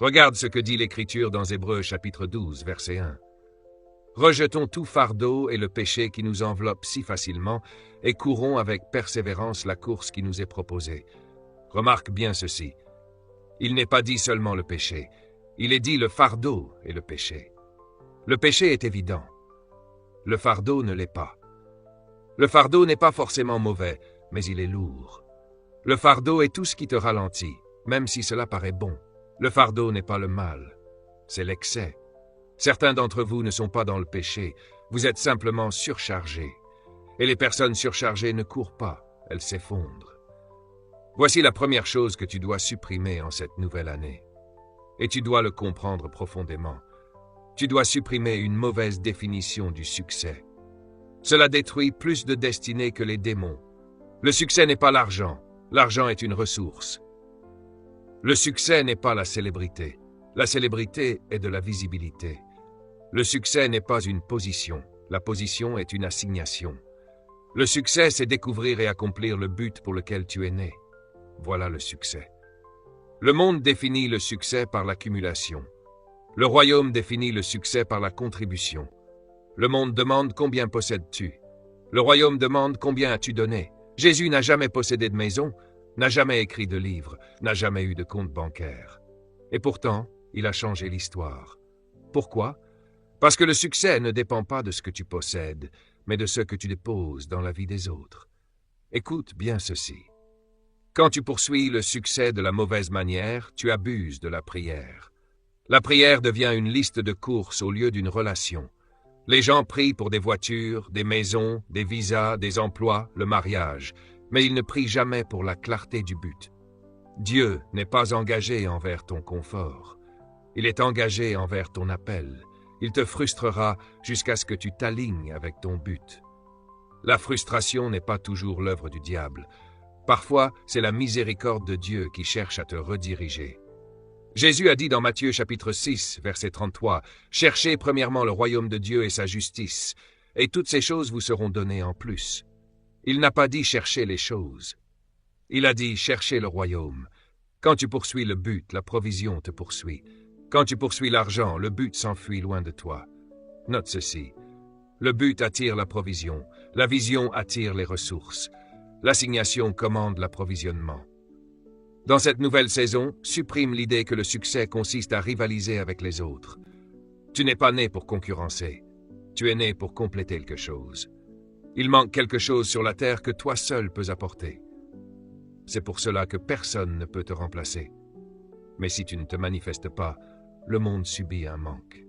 Regarde ce que dit l'Écriture dans Hébreux chapitre 12, verset 1. Rejetons tout fardeau et le péché qui nous enveloppe si facilement et courons avec persévérance la course qui nous est proposée. Remarque bien ceci. Il n'est pas dit seulement le péché, il est dit le fardeau et le péché. Le péché est évident. Le fardeau ne l'est pas. Le fardeau n'est pas forcément mauvais, mais il est lourd. Le fardeau est tout ce qui te ralentit, même si cela paraît bon. Le fardeau n'est pas le mal, c'est l'excès. Certains d'entre vous ne sont pas dans le péché, vous êtes simplement surchargés. Et les personnes surchargées ne courent pas, elles s'effondrent. Voici la première chose que tu dois supprimer en cette nouvelle année. Et tu dois le comprendre profondément. Tu dois supprimer une mauvaise définition du succès. Cela détruit plus de destinées que les démons. Le succès n'est pas l'argent. L'argent est une ressource. Le succès n'est pas la célébrité. La célébrité est de la visibilité. Le succès n'est pas une position. La position est une assignation. Le succès, c'est découvrir et accomplir le but pour lequel tu es né. Voilà le succès. Le monde définit le succès par l'accumulation. Le royaume définit le succès par la contribution. Le monde demande combien possèdes-tu. Le royaume demande combien as-tu donné. Jésus n'a jamais possédé de maison, n'a jamais écrit de livre, n'a jamais eu de compte bancaire. Et pourtant, il a changé l'histoire. Pourquoi? Parce que le succès ne dépend pas de ce que tu possèdes, mais de ce que tu déposes dans la vie des autres. Écoute bien ceci. Quand tu poursuis le succès de la mauvaise manière, tu abuses de la prière. La prière devient une liste de courses au lieu d'une relation. Les gens prient pour des voitures, des maisons, des visas, des emplois, le mariage, mais ils ne prient jamais pour la clarté du but. Dieu n'est pas engagé envers ton confort. Il est engagé envers ton appel. Il te frustrera jusqu'à ce que tu t'alignes avec ton but. La frustration n'est pas toujours l'œuvre du diable. Parfois, c'est la miséricorde de Dieu qui cherche à te rediriger. Jésus a dit dans Matthieu chapitre 6, verset 33, « Cherchez premièrement le royaume de Dieu et sa justice, et toutes ces choses vous seront données en plus. » Il n'a pas dit « cherchez les choses ». Il a dit « cherchez le royaume ». Quand tu poursuis le but, la provision te poursuit. Quand tu poursuis l'argent, le but s'enfuit loin de toi. Note ceci. Le but attire la provision. La vision attire les ressources. L'assignation commande l'approvisionnement. Dans cette nouvelle saison, supprime l'idée que le succès consiste à rivaliser avec les autres. Tu n'es pas né pour concurrencer. Tu es né pour compléter quelque chose. Il manque quelque chose sur la terre que toi seul peux apporter. C'est pour cela que personne ne peut te remplacer. Mais si tu ne te manifestes pas, le monde subit un manque.